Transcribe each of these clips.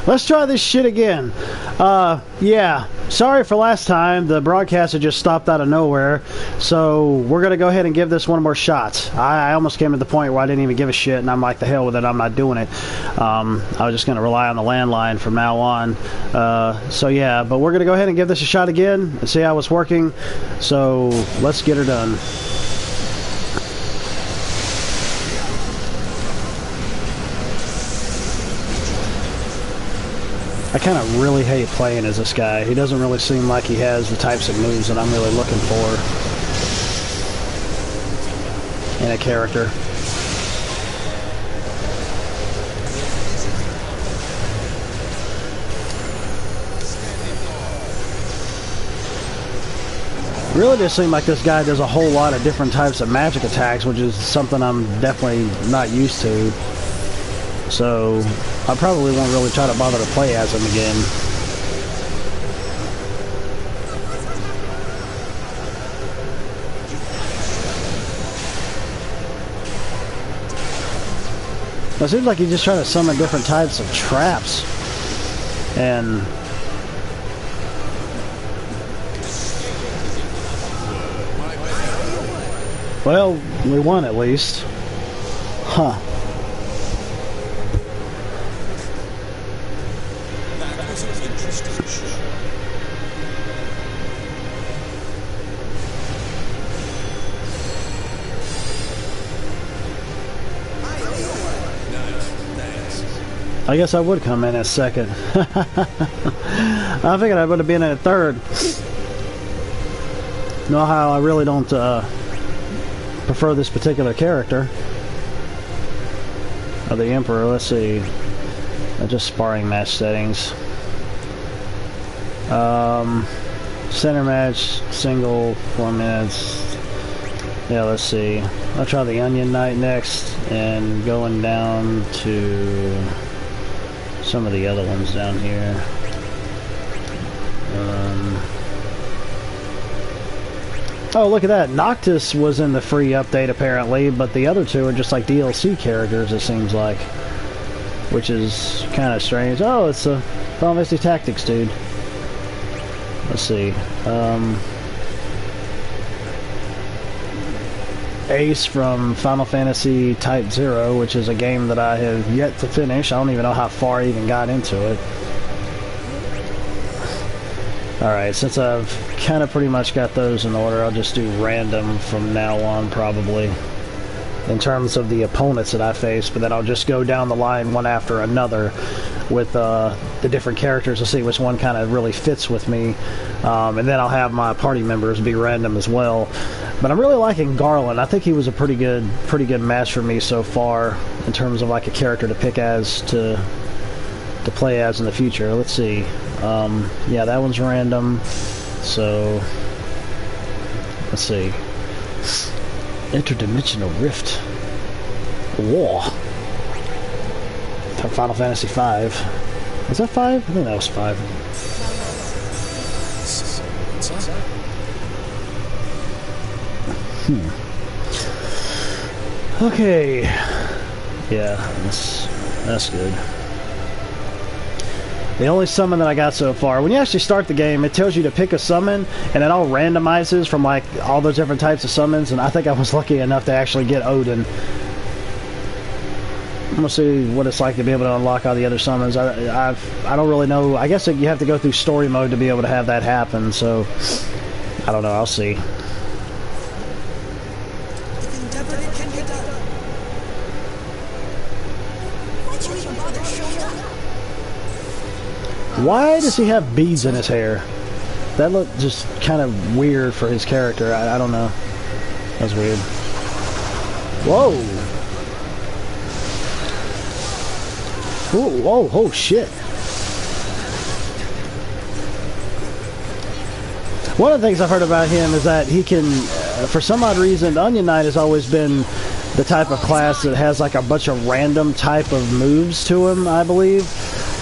Let's try this shit again. Yeah, sorry for last time. The broadcast had just stopped out of nowhere. So we're going to go ahead and give this one more shot. I almost came to the point where I didn't even give a shit, and I'm like, the hell with it, I'm not doing it. I was just going to rely on the landline from now on. So yeah, but we're going to go ahead and give this a shot again and see how it's working. So let's get her done. I kind of really hate playing as this guy. He doesn't really seem like he has the types of moves that I'm really looking for in a character. Really does seem like this guy does a whole lot of different types of magic attacks, which is something I'm definitely not used to. So I probably won't really try to bother to play as him again. It seems like he's just trying to summon different types of traps. And well, we won at least. Huh. I guess I would come in at second. I figured I would have been in at third. Know how I really don't prefer this particular character of the Emperor. Let's see. Just sparring match settings. Center match, single, 4 minutes. Yeah, let's see. I'll try the Onion Knight next, and going down to some of the other ones down here. Oh, look at that. Noctis was in the free update apparently, but the other two are just like DLC characters, it seems like. Which is kind of strange. Oh, it's a Final Fantasy Tactics dude. Let's see. Ace from Final Fantasy Type 0, which is a game that I have yet to finish. I don't even know how far I even got into it. Alright, since I've kind of pretty much got those in order, I'll just do random from now on, probably, in terms of the opponents that I face, but then I'll just go down the line one after another with the different characters to see which one kind of really fits with me, and then I'll have my party members be random as well. But I'm really liking Garland. I think he was a pretty good match for me so far in terms of like a character to pick as to play as in the future. Let's see. Yeah, that one's random. So let's see. Interdimensional Rift. War. Final Fantasy V. Was that 5? I think that was 5. Okay. Yeah, that's good. The only summon that I got so far, when you actually start the game, it tells you to pick a summon, and it all randomizes from like all those different types of summons, and I think I was lucky enough to actually get Odin. I'm gonna see what it's like to be able to unlock all the other summons. I don't really know. I guess you have to go through story mode to be able to have that happen, so I don't know. I'll see. Why does he have beads in his hair? That looked just kind of weird for his character. I don't know. That's weird. Whoa! Ooh, whoa, oh shit. One of the things I've heard about him is that he can, for some odd reason, the Onion Knight has always been the type of class that has like a bunch of random type of moves to him, I believe.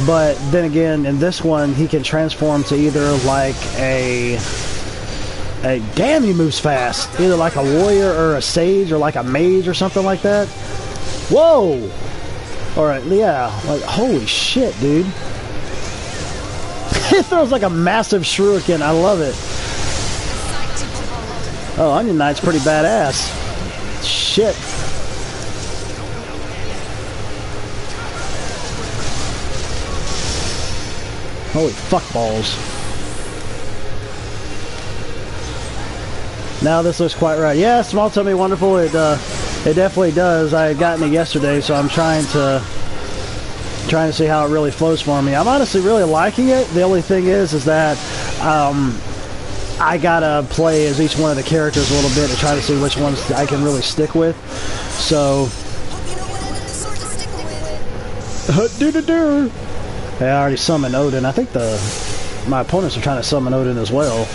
But then again, in this one, he can transform to either like a damn, he moves fast. Either like a warrior or a sage or like a mage or something like that. Whoa! Alright, yeah. Like, holy shit, dude. It throws like a massive shuriken. I love it. Oh, Onion Knight's pretty badass. Shit. Holy fuck balls. Now this looks quite right. Yeah, Small Tummy Wonderful. It definitely does. I had gotten it yesterday, so I'm trying to see how it really flows for me. I'm honestly really liking it. The only thing is that I gotta play as each one of the characters a little bit to try to see which ones I can really stick with. So, hey, I already summoned Odin. I think my opponents are trying to summon Odin as well.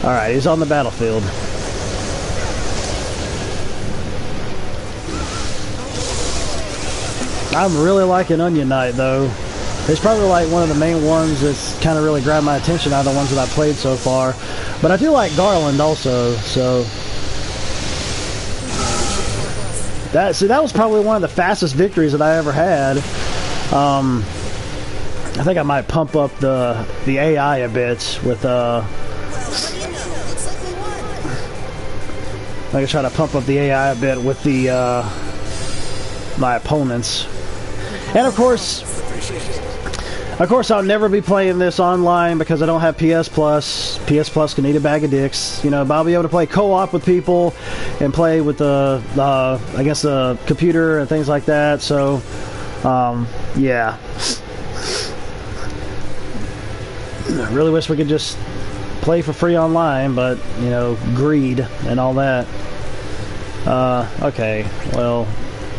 Alright, he's on the battlefield. I'm really liking Onion Knight, though. It's probably like one of the main ones that's kind of really grabbed my attention out of the ones that I've played so far. But I do like Garland also, so... that was probably one of the fastest victories that I ever had. I think I might pump up the AI a bit with I can try to pump up the AI a bit with the my opponents. And of course I'll never be playing this online because I don't have PS Plus. PS Plus can eat a bag of dicks, you know. But I'll be able to play co-op with people and play with the I guess the computer and things like that. So yeah. I really wish we could just play for free online, but you know, greed and all that. Okay, well,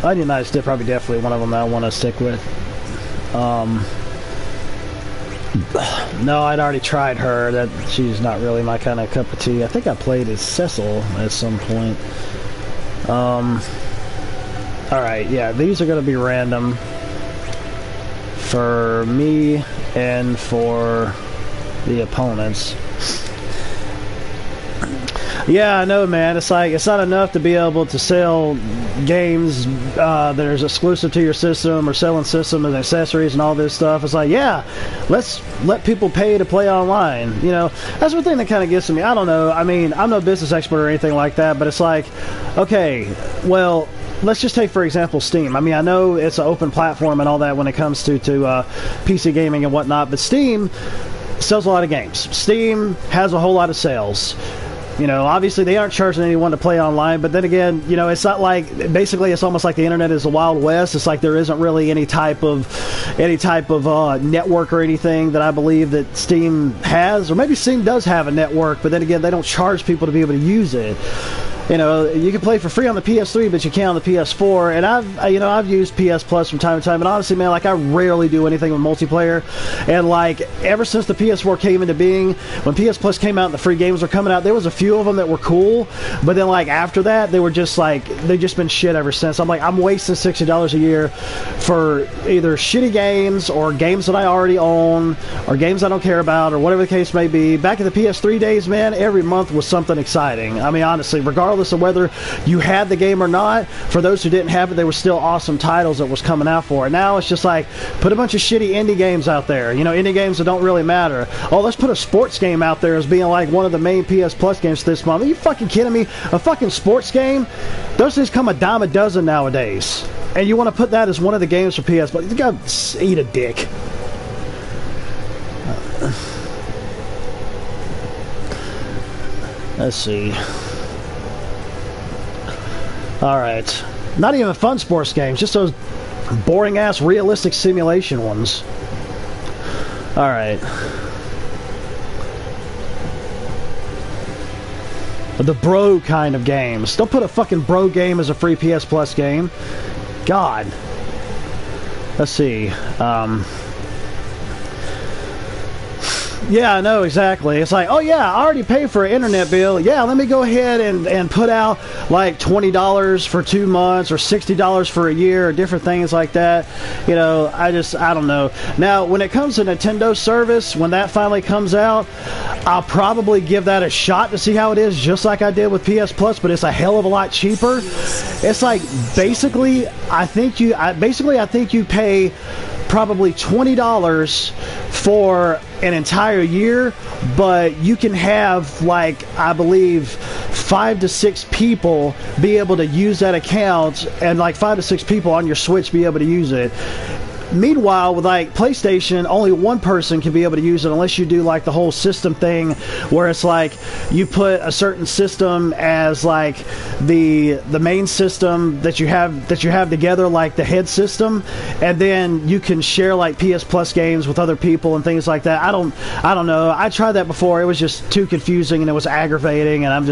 Onion Knight's probably definitely one of them that I want to stick with. No, I'd already tried her. That she's not really my kind of cup of tea. I think I played as Cecil at some point. Alright, yeah, these are going to be random for me and for the opponents. Yeah, I know, man. It's like, it's not enough to be able to sell games that are exclusive to your system or selling systems and accessories and all this stuff. It's like, yeah, let's let people pay to play online. You know, that's one thing that kind of gets to me. I don't know. I mean, I'm no business expert or anything like that, but it's like, okay, well, let's just take, for example, Steam. I mean, I know it's an open platform and all that when it comes to PC gaming and whatnot, but Steam sells a lot of games. Steam has a whole lot of sales. You know, obviously they aren't charging anyone to play online, but then again, you know, it's not like, basically it's almost like the internet is the Wild West. It's like there isn't really any type of network or anything that I believe that Steam has, or maybe Steam does have a network, but then again, they don't charge people to be able to use it. You know, you can play for free on the PS3, but you can't on the PS4. And I've used PS Plus from time to time. And honestly, man, like I rarely do anything with multiplayer. And like ever since the PS4 came into being, when PS Plus came out and the free games were coming out, there was a few of them that were cool. But then like after that, they were just like, they've just been shit ever since. I'm like, I'm wasting $60 a year for either shitty games or games that I already own or games I don't care about or whatever the case may be. Back in the PS3 days, man, every month was something exciting. I mean, honestly, regardless of whether you had the game or not, for those who didn't have it, there were still awesome titles that was coming out for it. Now it's just like, put a bunch of shitty indie games out there, you know, indie games that don't really matter. Oh, let's put a sports game out there as being like one of the main PS Plus games this month. Are you fucking kidding me? A fucking sports game? Those things come a dime a dozen nowadays. And you want to put that as one of the games for PS Plus? You gotta eat a dick. Let's see. Alright. Not even fun sports games, just those boring ass realistic simulation ones. Alright. The bro kind of games. Don't put a fucking bro game as a free PS Plus game. God. Let's see. Yeah, I know, exactly. It's like, oh yeah, I already paid for an internet bill. Yeah, let me go ahead and put out like $20 for 2 months or $60 for a year or different things like that. You know, I don't know. Now, when it comes to Nintendo service, when that finally comes out, I'll probably give that a shot to see how it is, just like I did with PS Plus, but it's a hell of a lot cheaper. It's like, basically, I think you pay probably $20 for an entire year, but you can have, like, I believe 5 to 6 people be able to use that account, and like 5 to 6 people on your Switch be able to use it. Meanwhile, with like PlayStation, only one person can be able to use it unless you do like the whole system thing where it's like you put a certain system as like the main system that you have together, like the head system, and then you can share like PS Plus games with other people and things like that. I don't know. I tried that before. It was just too confusing and it was aggravating, and I'm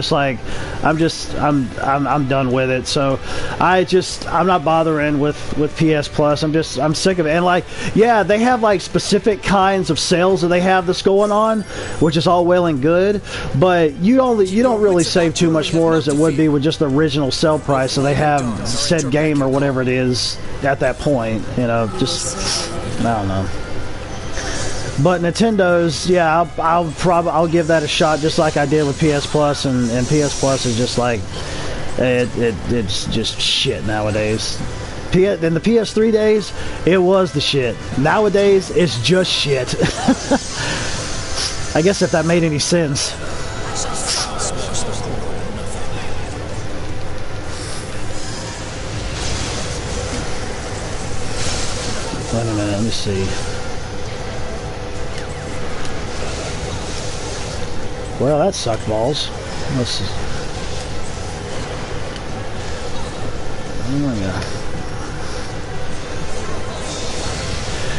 done with it. So I'm not bothering with PS Plus. I'm sick of it. And like, yeah, they have like specific kinds of sales that they have that's going on, which is all well and good, but you don't really save too much more as it would be with just the original sell price. So they have said game or whatever it is at that point, you know. Just, I don't know. But Nintendo's, yeah, I'll give that a shot, just like I did with PS Plus, and PS Plus is just like it's just shit nowadays. In the PS3 days, it was the shit. Nowadays, it's just shit. I guess if that made any sense. Wait a minute, let me see. Well, that sucked balls. Let's see. Oh my god.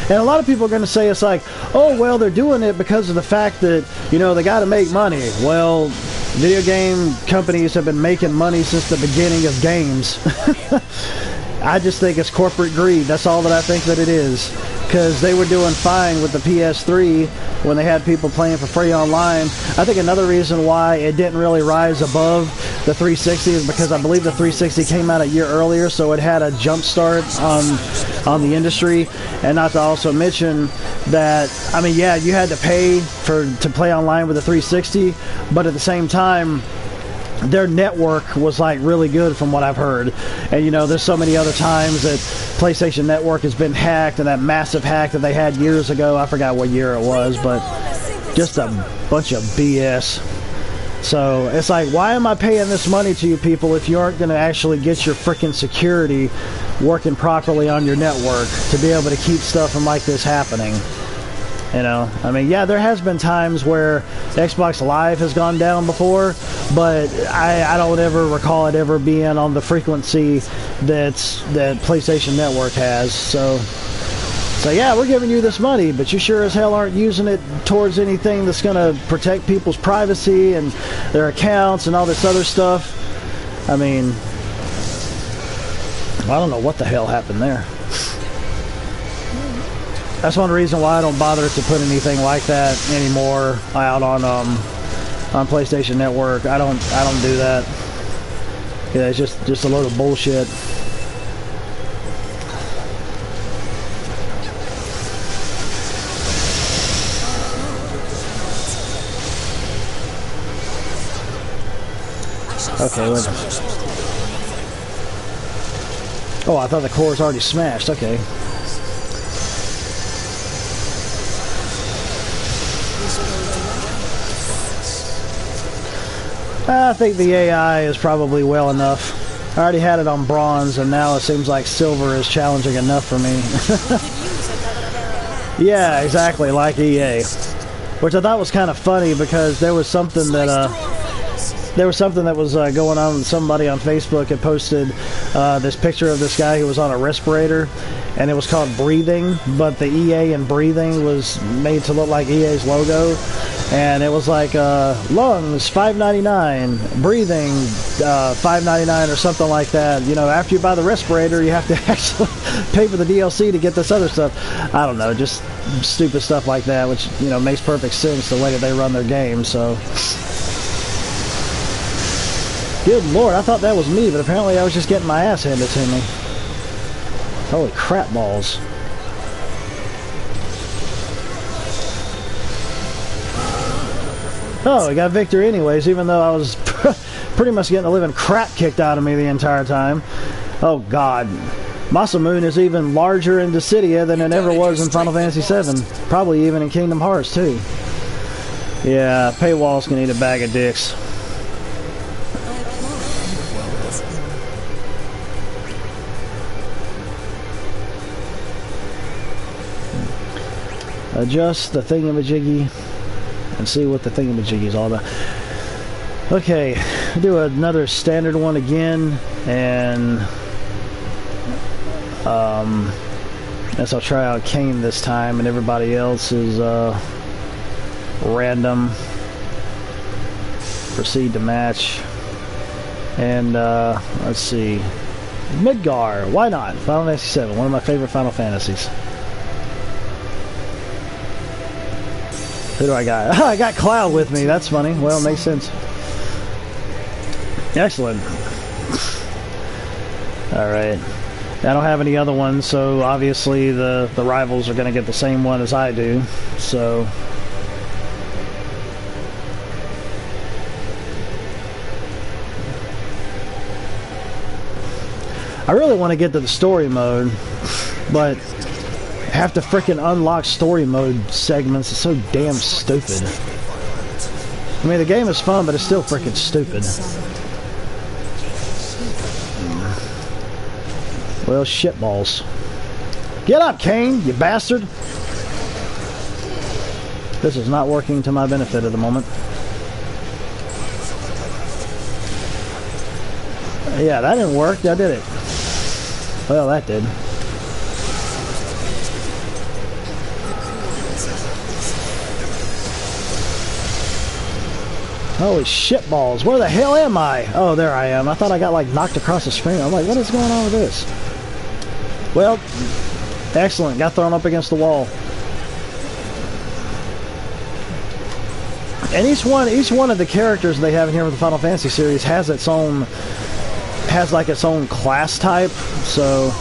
And a lot of people are going to say it's like, oh, well, they're doing it because of the fact that, you know, they got to make money. Well, video game companies have been making money since the beginning of games. I just think it's corporate greed. That's all that I think that it is. Because they were doing fine with the PS3 when they had people playing for free online. I think another reason why it didn't really rise above the 360 is because I believe the 360 came out a year earlier, so it had a jump start on the industry. And not to also mention that, I mean, yeah, you had to pay to play online with the 360, but at the same time, their network was like really good from what I've heard. And you know, there's so many other times that PlayStation Network has been hacked, and that massive hack that they had years ago, I forgot what year it was, but just a bunch of BS. So it's like, why am I paying this money to you people if you aren't going to actually get your freaking security working properly on your network to be able to keep stuff from like this happening? You know, I mean, yeah, there has been times where Xbox Live has gone down before, but I don't ever recall it ever being on the frequency that PlayStation Network has. So yeah, we're giving you this money, but you sure as hell aren't using it towards anything that's going to protect people's privacy and their accounts and all this other stuff. I mean, I don't know what the hell happened there. That's one reason why I don't bother to put anything like that anymore out on PlayStation Network. I don't do that. Yeah, it's just a load of bullshit. Okay, wait. Oh, I thought the core was already smashed. Okay. I think the AI is probably well enough. I already had it on bronze, and now it seems like silver is challenging enough for me. Yeah, exactly, like EA. Which I thought was kind of funny because there was something that was going on. Somebody on Facebook had posted this picture of this guy who was on a respirator, and it was called Breathing, but the EA in Breathing was made to look like EA's logo. And it was like lungs $5.99, breathing $5.99 or something like that. You know, after you buy the respirator, you have to actually pay for the DLC to get this other stuff. I don't know, just stupid stuff like that, which, you know, makes perfect sense the way that they run their game. So, good lord, I thought that was me, but apparently I was just getting my ass handed to me. Holy crap balls. Oh, I got victory anyways, even though I was pretty much getting the living crap kicked out of me the entire time. Oh, God. Masamune is even larger in Dissidia than it ever was in Final Fantasy VII. Probably even in Kingdom Hearts, too. Yeah, paywalls can eat a bag of dicks. Adjust the thingamajiggy and see what the thingamajiggy is all about. Okay, do another standard one again, and guess I'll try out Kane this time, and everybody else is random. Proceed to match, and let's see, Midgar. Why not? Final Fantasy VII, one of my favorite Final Fantasies. Who do I got? I got Cloud with me. That's funny. Well, it makes sense. Excellent. Alright. I don't have any other ones, so obviously the rivals are going to get the same one as I do. So... I really want to get to the story mode, but... have to frickin' unlock story mode segments. It's so damn stupid. I mean, the game is fun, but it's still frickin' stupid. Well, shitballs. Get up, Kane, you bastard! This is not working to my benefit at the moment. Yeah, that didn't work. I did it. Well, that did. Holy shitballs, where the hell am I? Oh, there I am. I thought I got, like, knocked across the screen. I'm like, what is going on with this? Well, excellent. Got thrown up against the wall. And each one of the characters they have in here with the Final Fantasy series has its own... has, like, its own class type, so...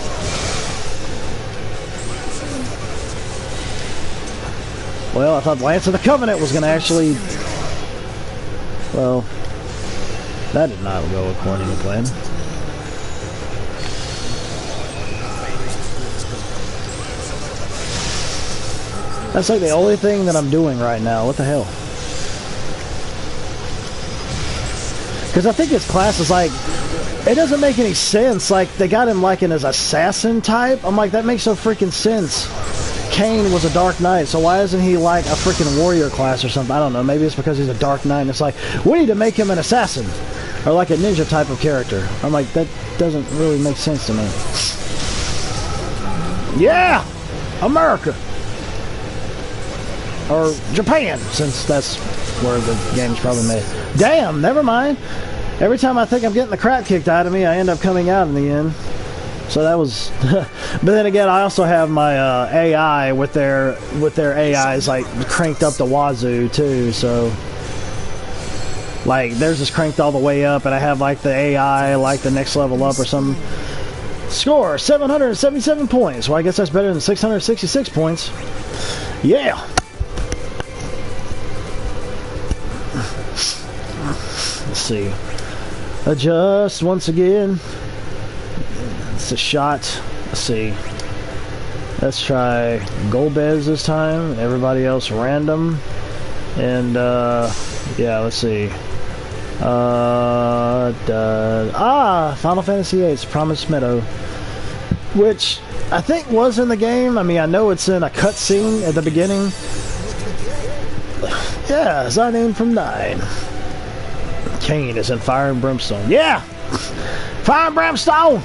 Well, I thought Lance of the Covenant was going to actually... Well, that did not go according to plan. That's like the only thing that I'm doing right now. What the hell? Because I think his class is like... It doesn't make any sense. Like, they got him like in his assassin type. I'm like, that makes no freaking sense. Kane was a Dark Knight, so why isn't he like a freaking warrior class or something? I don't know. Maybe it's because he's a Dark Knight, and it's like, we need to make him an assassin. Or like a ninja type of character. I'm like, that doesn't really make sense to me. Yeah! America! Or Japan, since that's where the game's probably made. Damn, never mind. Every time I think I'm getting the crap kicked out of me, I end up coming out in the end. So that was... But then again, I also have my AI with their AIs like cranked up the wazoo too, so... Like, theirs is cranked all the way up, and I have like the AI like the next level up or something. Score, 777 points. Well, I guess that's better than 666 points. Yeah! Let's see. Adjust once again. It's a shot. Let's see. Let's try Golbez this time. Everybody else random. And yeah, let's see. Final Fantasy VIII's Promised Meadow, which I think was in the game. I mean, I know it's in a cutscene at the beginning. Yeah, it's our name from 9. Kane is in Fire and Brimstone. Yeah! Fire and Brimstone!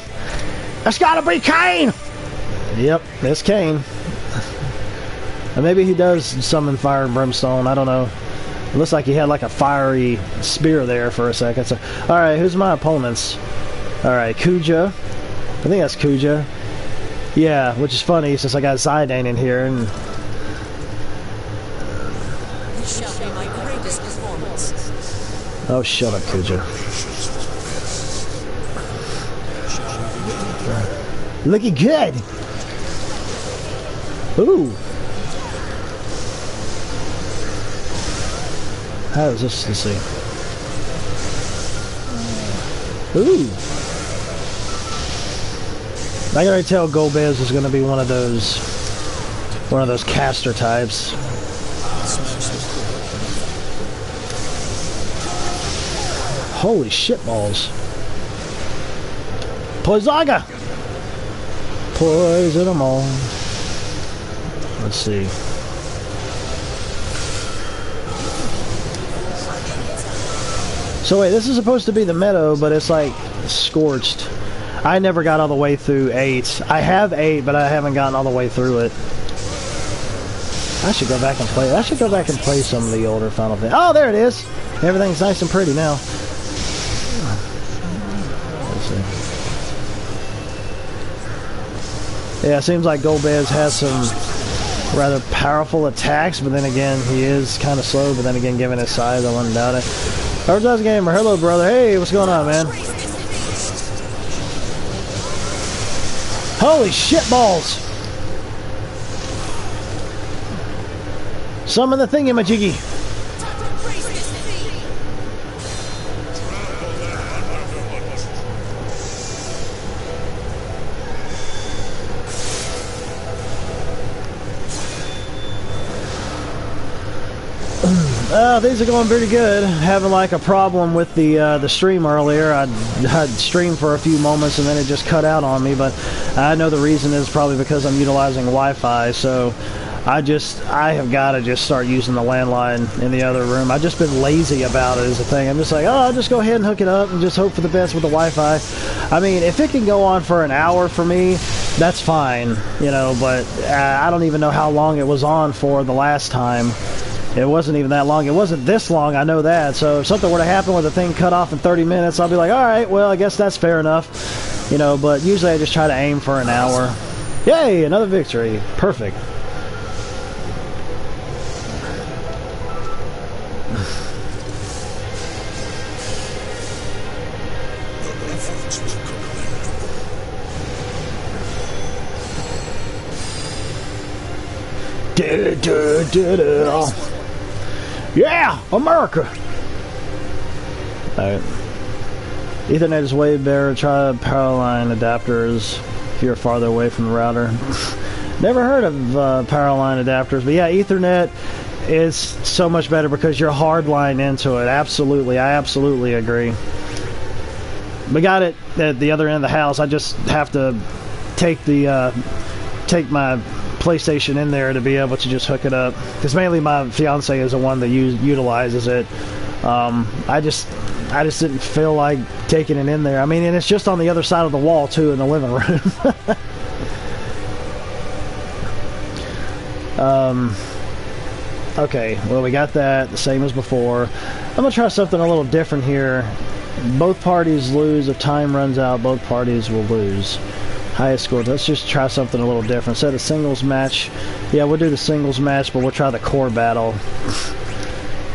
That's gotta be Kane! Yep, it's Kane. And maybe he does summon Fire and Brimstone, I don't know. It looks like he had like a fiery spear there for a second. So, alright, who's my opponents? Alright, Kuja. I think that's Kuja. Yeah, which is funny since I got Zidane in here. And This shall be my greatest performance. oh, shut up, Kuja. Looking good! Ooh! How is this? Let's see. Ooh! I can already tell Golbez is going to be one of those caster types. Holy shit balls. Poisaga! Poison them all. Let's see. So wait, this is supposed to be the meadow, but it's like scorched. I never got all the way through 8. I have 8, but I haven't gotten all the way through it. I should go back and play. I should go back and play some of the older Final Fantasy. Oh, there it is. Everything's nice and pretty now. Let's see. Yeah, it seems like Golbez has some rather powerful attacks, but then again, he is kind of slow. But then again, given his size, I wouldn't doubt it. Urza's Gamer, hello brother. Hey, what's going on, man? Holy shit balls! Summon the thingy-majiggy. These are going pretty good. Having like a problem with the stream earlier. I'd streamed for a few moments and then it just cut out on me, but I know the reason is probably because I'm utilizing Wi-Fi, so I have got to just start using the landline in the other room. I've just been lazy about it is the thing. I'm just like, oh, I'll just go ahead and hook it up and just hope for the best with the Wi-Fi. I mean, if it can go on for an hour for me, that's fine, you know, but I don't even know how long it was on for the last time. It wasn't even that long. It wasn't this long, I know that. So if something were to happen with the thing cut off in 30 minutes, I'll be like, alright, well, I guess that's fair enough. You know, but usually I just try to aim for an hour. Yay, another victory. Perfect. Yeah, America. Alright. Ethernet is way better. Try power line adapters if you're farther away from the router. Never heard of power line adapters, but yeah, Ethernet is so much better because you're hard line into it. Absolutely, I absolutely agree. We got it at the other end of the house. I just have to take the take my PlayStation in there to be able to just hook it up, because mainly my fiance is the one that utilizes it. I just didn't feel like taking it in there. I mean, and it's just on the other side of the wall too in the living room. Okay, well, we got that the same as before. I'm gonna try something a little different here. Both parties lose. If time runs out, both parties will lose. Highest score. Let's just try something a little different. Instead of singles match, yeah, we'll do the singles match, but we'll try the core battle.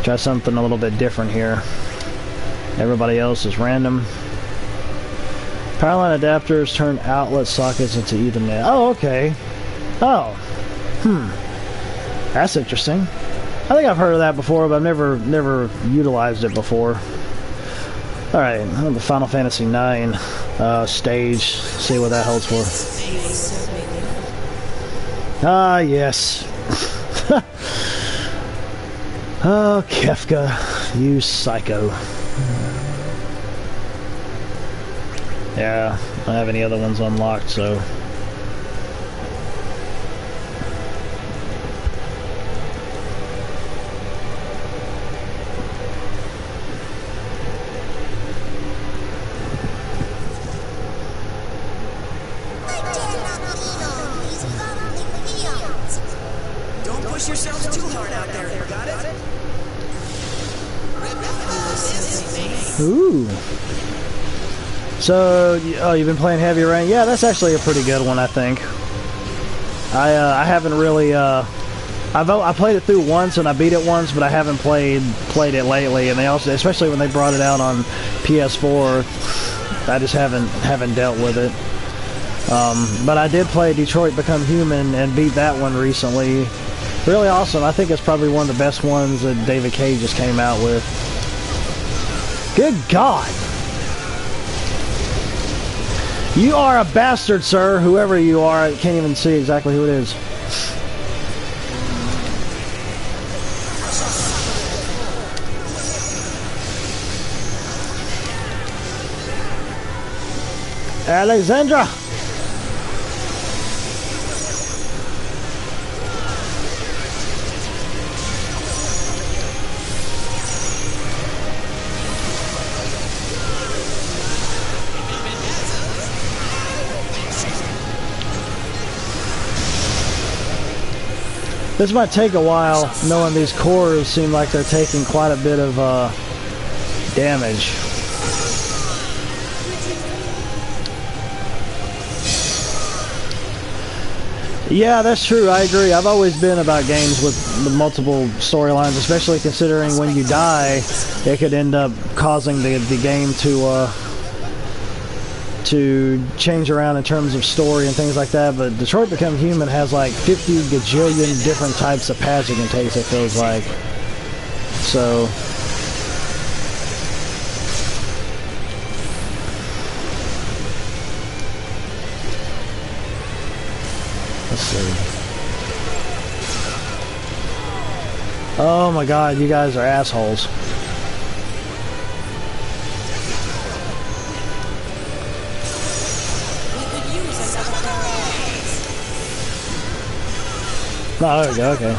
Try something a little bit different here. Everybody else is random. Powerline adapters turn outlet sockets into Ethernet. Oh, okay. Oh. That's interesting. I think I've heard of that before, but I've never utilized it before. Alright, the Final Fantasy IX stage. See what that holds for. Ah, yes. Oh, Kefka, you psycho. Yeah, I don't have any other ones unlocked, so... Ooh. So, oh, you've been playing Heavy Rain? Yeah, that's actually a pretty good one, I think. I haven't really, I played it through once and I beat it once, but I haven't played it lately. And they also, especially when they brought it out on PS4, I just haven't dealt with it. But I did play Detroit Become Human and beat that one recently. Really awesome. I think it's probably one of the best ones that David Cage just came out with. Good God! You are a bastard, sir. Whoever you are, I can't even see exactly who it is. Alexandra! This might take a while, knowing these cores seem like they're taking quite a bit of damage. Yeah, that's true. I agree. I've always been about games with multiple storylines, especially considering when you die, it could end up causing the game to change around in terms of story and things like that. But Detroit Become Human has like 50 gajillion different types of paths you can take, it feels like. So let's see. Oh my god, you guys are assholes. Oh, there we go, okay.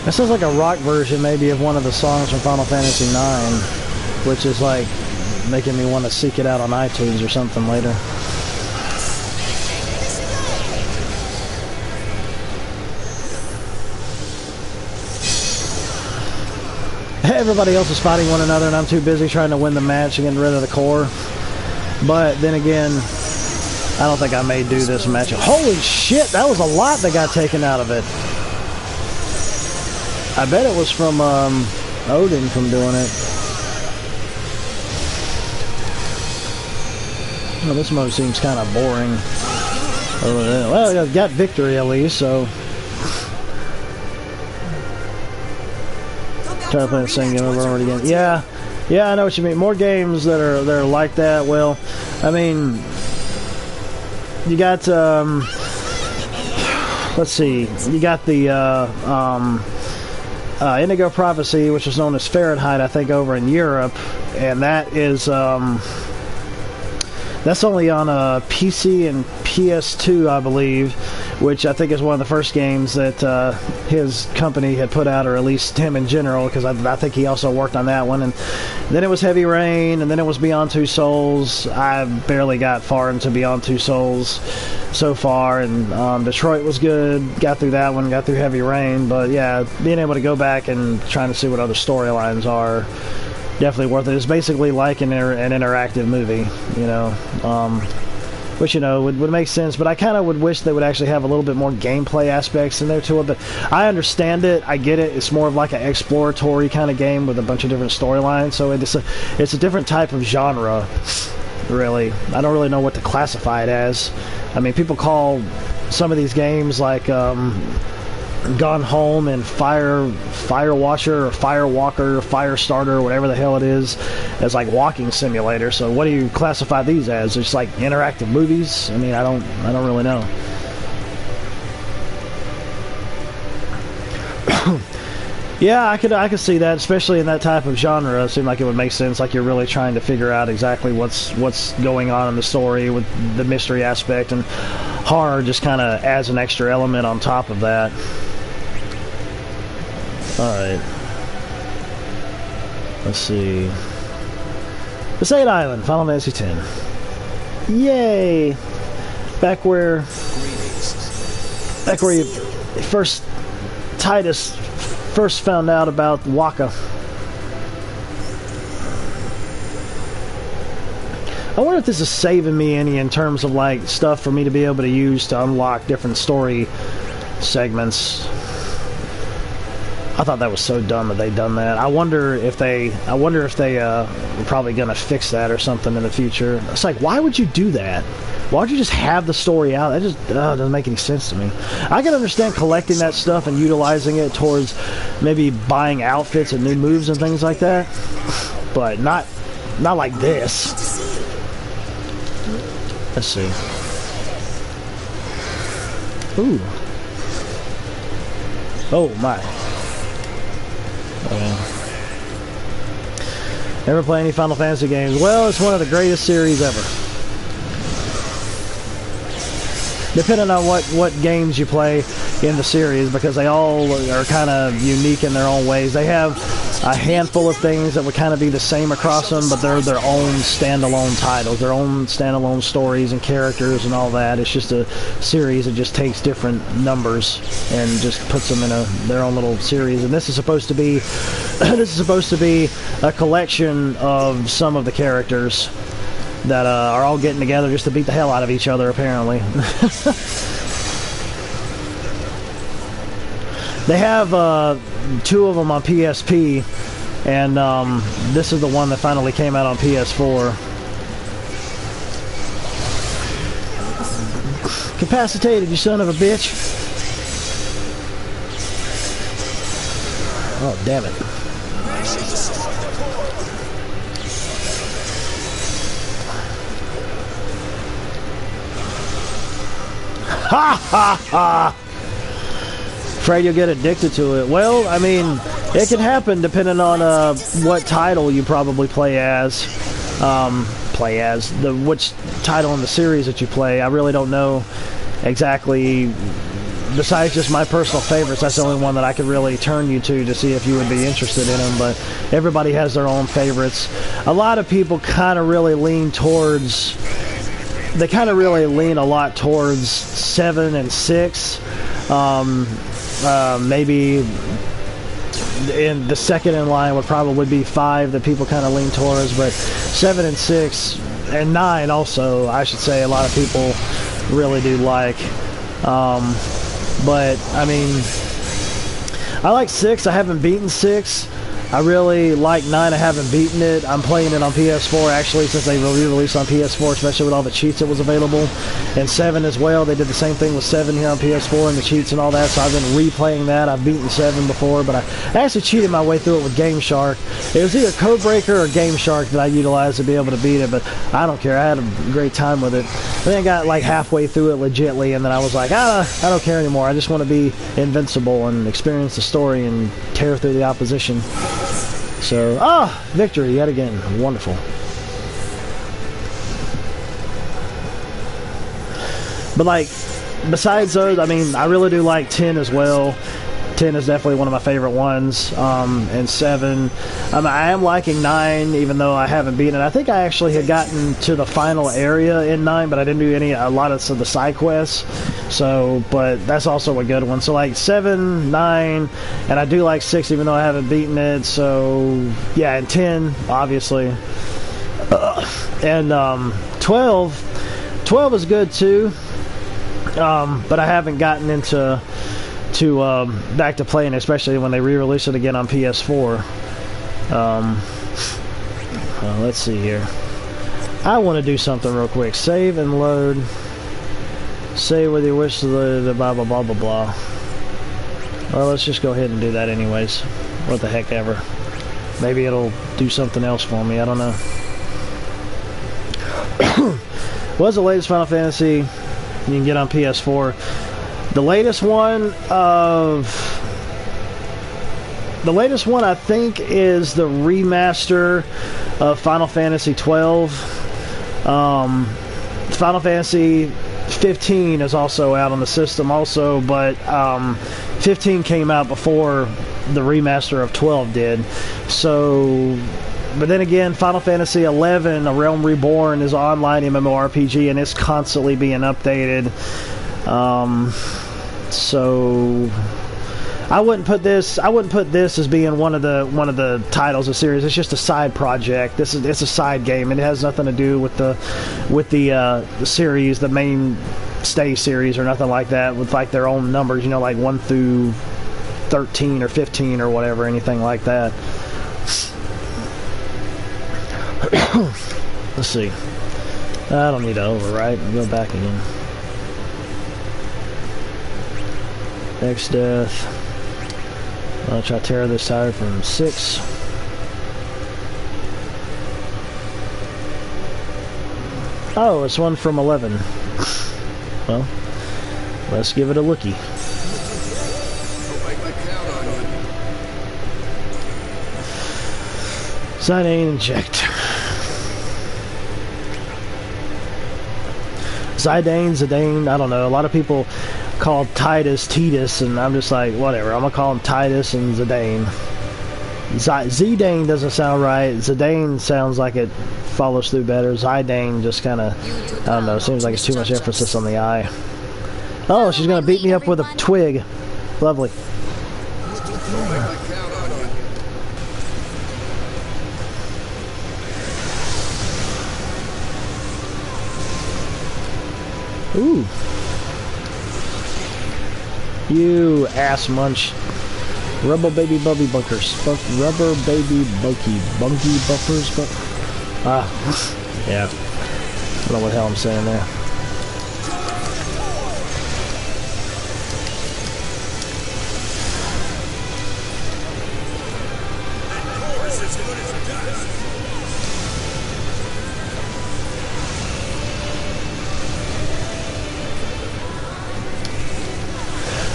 This sounds like a rock version maybe of one of the songs from Final Fantasy IX, which is like making me want to seek it out on iTunes or something later. Everybody else is fighting one another and I'm too busy trying to win the match and getting rid of the core. But then again, I don't think I may do this match. Holy shit, that was a lot that got taken out of it. I bet it was from Odin from doing it. Well, this mode seems kind of boring. Well, I got victory at least, so... Try to play the same game over and over again. Yeah, I know what you mean. More games that are like that. Well, I mean, you got let's see, you got the Indigo Prophecy, which is known as Fahrenheit, I think, over in Europe, and that is that's only on PC and PS2, I believe, which I think is one of the first games that his company had put out, or at least him in general, because I think he also worked on that one. And then it was Heavy Rain, and then it was Beyond Two Souls. I barely got far into Beyond Two Souls so far, and Detroit was good. Got through that one, got through Heavy Rain, but yeah, being able to go back and trying to see what other storylines are, definitely worth it. It's basically like an interactive movie, you know. Which, you know, would make sense, but I kind of would wish they would actually have a little bit more gameplay aspects in there to it. But I understand it, I get it. It's more of like an exploratory kind of game with a bunch of different storylines, so it's a different type of genre, really. I don't really know what to classify it as. I mean, people call some of these games like Gone Home and Firewasher or Firewalker or Firestarter, whatever the hell it is, as like walking simulator. So what do you classify these as? Just like interactive movies? I mean, I don't really know. Yeah, I could see that, especially in that type of genre. It seemed like it would make sense, like you're really trying to figure out exactly what's going on in the story with the mystery aspect, and horror just kind of adds an extra element on top of that. Alright. Let's see. Besaid Island, Final Fantasy X. Yay! Back where you first... Titus first found out about Waka. I wonder if this is saving me any in terms of like stuff for me to be able to use to unlock different story segments. I thought that was so dumb that they done that. I wonder if they are probably gonna fix that or something in the future. It's like, why would you do that? Why would you just have the story out? That just doesn't make any sense to me. I can understand collecting that stuff and utilizing it towards maybe buying outfits and new moves and things like that, but not like this. Let's see. Ooh. Oh my. Never play any Final Fantasy games. Well, it's one of the greatest series ever. Depending on what games you play in the series, because they all are kind of unique in their own ways. They have a handful of things that would kind of be the same across them, but they're their own standalone titles, their own standalone stories and characters and all that. It's just a series that just takes different numbers and just puts them in their own little series. And this is supposed to be a collection of some of the characters that are all getting together just to beat the hell out of each other, apparently. They have 2 of them on PSP, and this is the one that finally came out on PS4. Capacitated, you son of a bitch. Oh, damn it. Ha ha ha! Afraid you'll get addicted to it. Well, I mean, it can happen depending on what title you probably play as. Which title in the series that you play. I really don't know exactly. Besides just my personal favorites, that's the only one that I could really turn you to see if you would be interested in them. But everybody has their own favorites. A lot of people kind of really lean towards. They kind of really lean a lot towards 7 and 6. Maybe in the second in line would probably be 5 that people kind of lean towards, but 7 and 6 and 9 also, I should say, a lot of people really do like. But I mean, I like 6. I haven't beaten 6. I really like 9. I haven't beaten it. I'm playing it on PS4 actually, since they re-released on PS4, especially with all the cheats that was available. And 7 as well. They did the same thing with 7 here on PS4 and the cheats and all that. So I've been replaying that. I've beaten 7 before, but I actually cheated my way through it with Game Shark. It was either Codebreaker or Game Shark that I utilized to be able to beat it, but I don't care. I had a great time with it. I think I got like halfway through it legitly, and then I was like, I don't care anymore. I just want to be invincible and experience the story and tear through the opposition. So, victory yet again. Wonderful. But like, besides those, I mean, I really do like 10 as well. 10 is definitely one of my favorite ones, and 7. I am liking 9, even though I haven't beaten it. I think I actually had gotten to the final area in 9, but I didn't do a lot of the side quests. So, but that's also a good one. So like 7, 9, and I do like 6, even though I haven't beaten it. So yeah, and 10, obviously, and 12. 12 is good too, but I haven't gotten into back to playing, especially when they re-release it again on PS4. Let's see here. I want to do something real quick. Save and load. Save with your wish to the blah blah blah blah blah. Well, let's just go ahead and do that anyways. What the heck ever. Maybe it'll do something else for me. I don't know. What's the latest Final Fantasy you can get on PS4? The latest one I think is the remaster of Final Fantasy 12. Final Fantasy 15 is also out on the system also, but 15 came out before the remaster of 12 did. So, but then again, Final Fantasy 11, A Realm Reborn, is an online MMORPG, and it's constantly being updated. So I wouldn't put this as being one of the titles of the series. It's just a side project. It's a side game, and it has nothing to do with the series, the main stay series, or nothing like that, with like their own numbers, you know, like 1 through 13 or 15 or whatever, anything like that. Let's see. I don't need to overwrite. I'll go back again. Next death. I'll try to tear this tire from 6. Oh, it's one from 11. Well, let's give it a lookie. Zidane inject. Zidane, I don't know. A lot of people call Titus, and I'm just like, whatever. I'm gonna call him Titus and Zidane. Zidane doesn't sound right. Zidane sounds like it follows through better. Zidane just kind of, I don't know, seems like it's too much emphasis on the I. Oh, she's gonna beat me up with a twig. Lovely. Ooh. You ass munch. Rubber baby bubby bunkers. Rubber baby bunky buffers. Yeah. I don't know what the hell I'm saying there.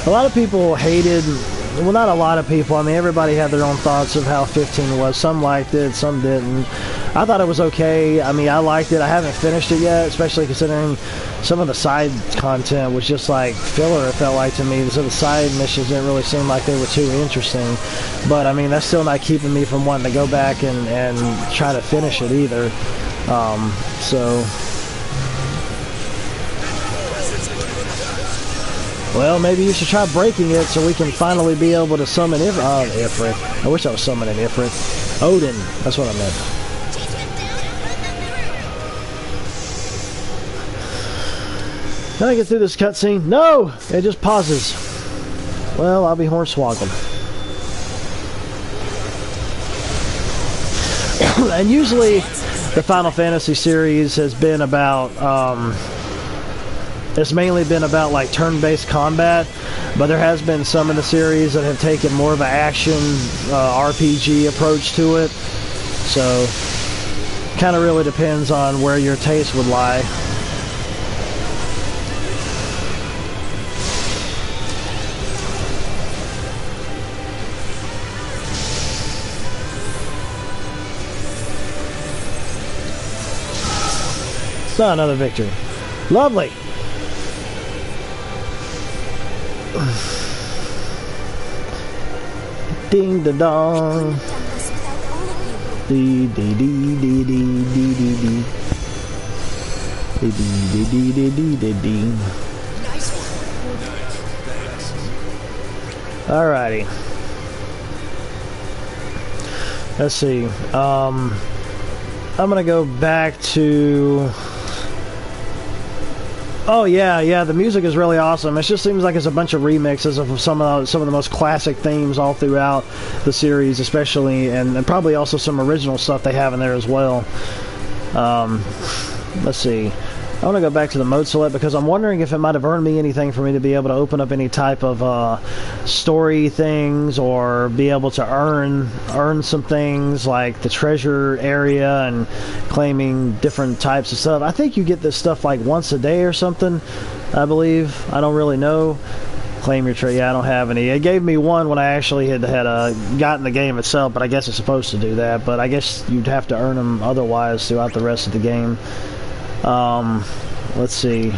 A lot of people hated, well, not a lot of people, I mean, everybody had their own thoughts of how 15 was. Some liked it, some didn't. I thought it was okay. I mean, I liked it. I haven't finished it yet, especially considering some of the side content was just like filler, it felt like to me. So the side missions didn't really seem like they were too interesting. But, I mean, that's still not keeping me from wanting to go back and try to finish it either. Well, maybe you should try breaking it so we can finally be able to summon Ifrit. I wish I was summoning Ifrit. Odin, that's what I meant. Can I get through this cutscene? No! It just pauses. Well, I'll be hornswoggled. And usually, the Final Fantasy series has been about, it's mainly been about like turn-based combat, but there has been some in the series that have taken more of an action RPG approach to it. So, kind of really depends on where your taste would lie. So, another victory. Lovely! Ding da dong. Dee dee dee dee dee dee dee dee. Dee dee dee dee dee dee dee. Alrighty. Let's see. I'm gonna go back to. Oh yeah, the music is really awesome. It just seems like it's a bunch of remixes of some of the most classic themes all throughout the series, especially, and probably also some original stuff they have in there as well. Let's see. I want to go back to the mode select because I'm wondering if it might have earned me anything for me to be able to open up any type of story things or be able to earn some things like the treasure area and claiming different types of stuff. I think you get this stuff like once a day or something, I believe. I don't really know. Claim your treasure. Yeah, I don't have any. It gave me one when I actually had gotten the game itself, but I guess it's supposed to do that. But I guess you'd have to earn them otherwise throughout the rest of the game. Let's see.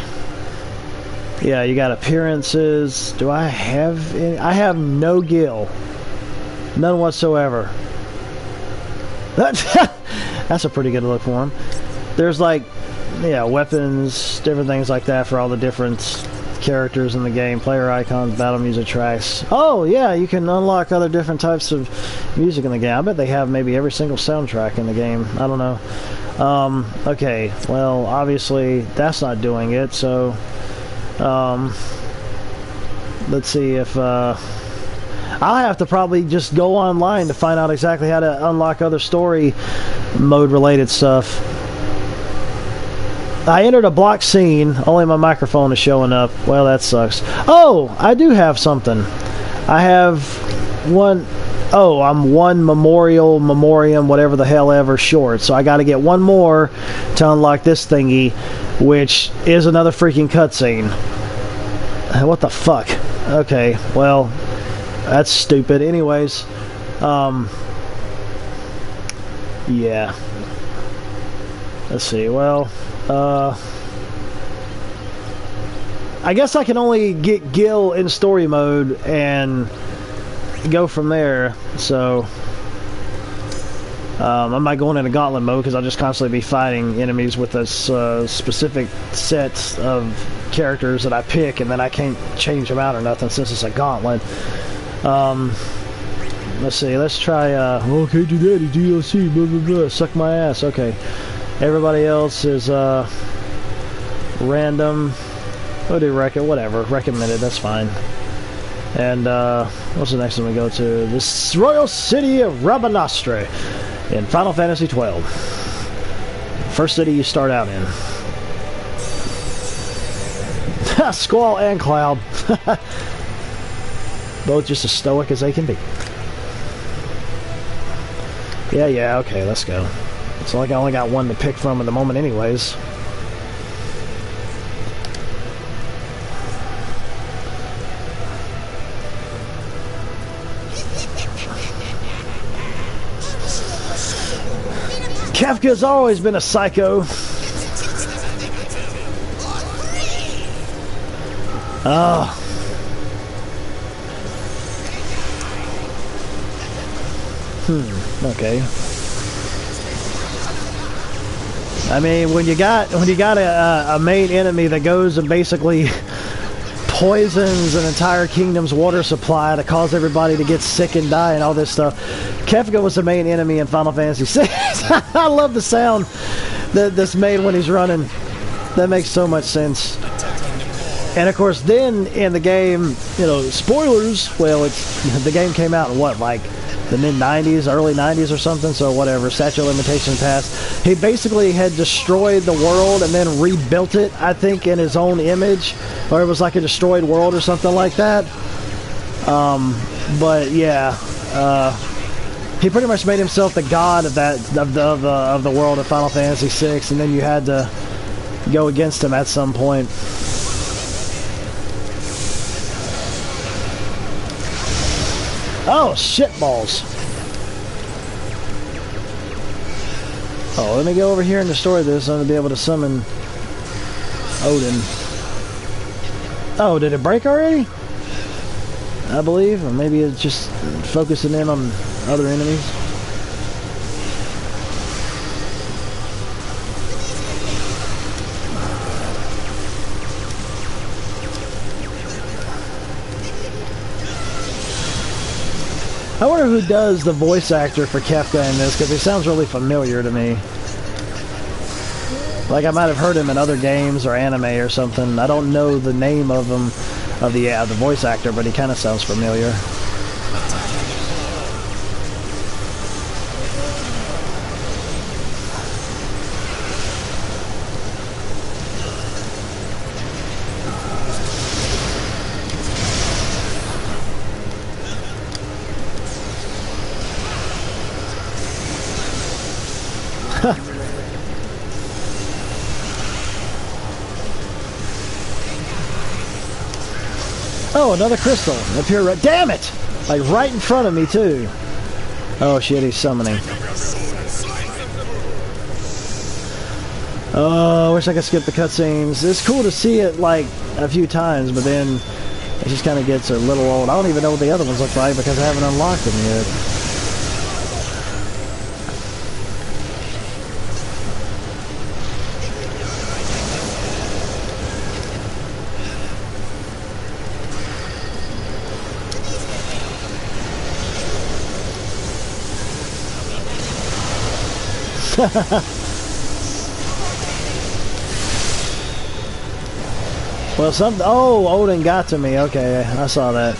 Yeah, you got appearances. Do I have any? I have no gil. None whatsoever. That's a pretty good look for him. There's like, yeah, weapons, different things like that for all the different characters in the game. Player icons, battle music tracks. Oh, yeah, you can unlock other different types of music in the game. I bet they have maybe every single soundtrack in the game. I don't know. Okay, well, obviously that's not doing it, so let's see if I'll have to probably just go online to find out exactly how to unlock other story mode related stuff. I entered a block scene. Only my microphone is showing up. Well, that sucks. Oh, I do have something. I have one. Oh, I'm one memoriam, whatever the hell ever short. So I got to get one more to unlock this thingy, which is another freaking cutscene. What the fuck? Okay, well, that's stupid. Anyways, yeah. Let's see. Well, I guess I can only get Gil in story mode and go from there. So I'm not going into gauntlet mode because I'll just constantly be fighting enemies with this specific set of characters that I pick, and then I can't change them out or nothing since it's a gauntlet. Let's see. Let's try. Okay, do daddy DLC. Blah blah blah. Suck my ass. Okay. Everybody else is random. What do you reckon? Whatever. Recommended. That's fine. And what's the next one we go to? This Royal City of Rabanastre in Final Fantasy XII. First city you start out in. Squall and Cloud. Both just as stoic as they can be. Yeah, okay, let's go. It's like I only got one to pick from at the moment anyways. Kefka's always been a psycho. Oh. Okay. I mean, when you got a main enemy that goes and basically poisons an entire kingdom's water supply to cause everybody to get sick and die and all this stuff. Kefka was the main enemy in Final Fantasy VI. I love the sound that's made when he's running. That makes so much sense. And of course, then in the game, you know, spoilers. Well, the game came out in what, like the mid-90s, early 90s or something, so whatever, statute of limitations passed. He basically had destroyed the world and then rebuilt it, I think, in his own image, or it was like a destroyed world or something like that. But yeah, he pretty much made himself the god of that of the world of Final Fantasy VI, and then you had to go against him at some point. Oh, shitballs. Oh, let me go over here and destroy this. I'm going to be able to summon Odin. Oh, did it break already? I believe. Or maybe it's just focusing in on other enemies. I wonder who does the voice actor for Kefka in this, because he sounds really familiar to me. Like I might have heard him in other games or anime or something. I don't know the name of him, of the voice actor, but he kind of sounds familiar. Oh, another crystal. Up here, right. Damn it! Like right in front of me, too. Oh shit, he's summoning. Oh, I wish I could skip the cutscenes. It's cool to see it like a few times, but then it just kind of gets a little old. I don't even know what the other ones look like because I haven't unlocked them yet. Well, oh, Odin got to me. Okay, I saw that.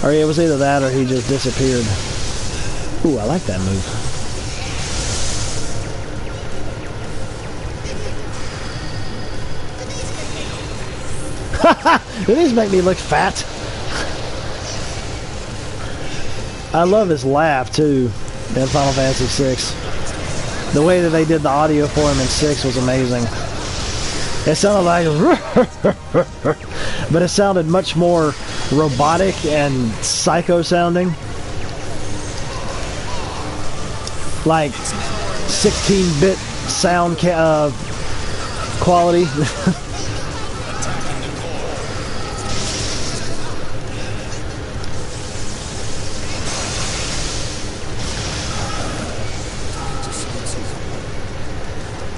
Or it was either that or he just disappeared. Ooh, I like that move. These make me look fat. I love his laugh too in Final Fantasy VI. The way that they did the audio for him in 6 was amazing. It sounded like but it sounded much more robotic and psycho sounding. Like 16-bit sound quality.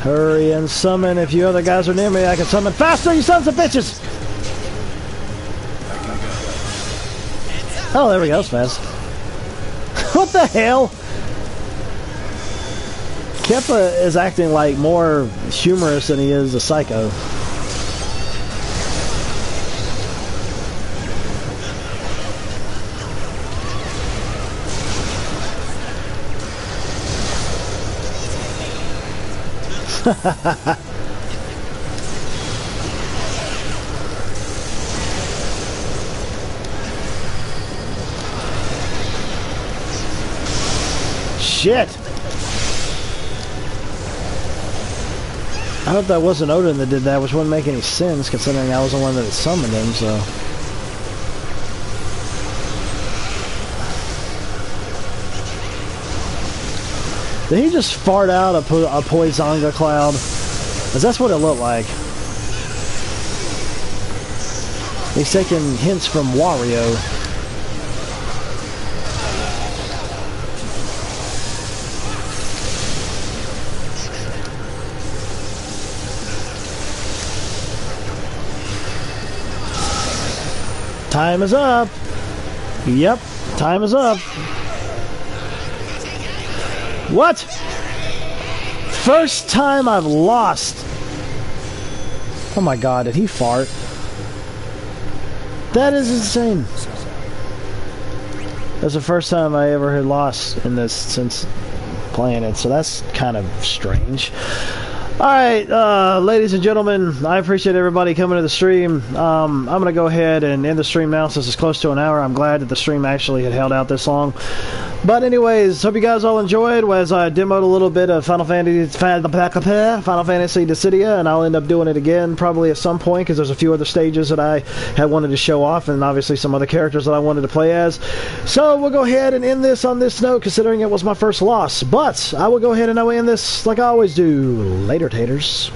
Hurry and summon. If you other guys are near me, I can summon faster, you sons of bitches! Oh, there we go, it's fast. What the hell? Keppa is acting like more humorous than he is a psycho. Shit! I hope that wasn't Odin that did that, which wouldn't make any sense considering I was the one that had summoned him, so... Did he just fart out a Poisonga cloud? Because that's what it looked like. He's taking hints from Wario. Time is up. Yep, time is up. What? First time I've lost. Oh my god, did he fart? That is insane. That's the first time I ever had lost in this since playing it, so that's kind of strange. Alright, ladies and gentlemen, I appreciate everybody coming to the stream. I'm going to go ahead and end the stream now since it's close to an hour. I'm glad that the stream actually had held out this long. But anyways, hope you guys all enjoyed as I demoed a little bit of Final Fantasy Dissidia, and I'll end up doing it again probably at some point because there's a few other stages that I had wanted to show off and obviously some other characters that I wanted to play as. So we'll go ahead and end this on this note considering it was my first loss. But I will go ahead and I'll end this like I always do. Later, taters.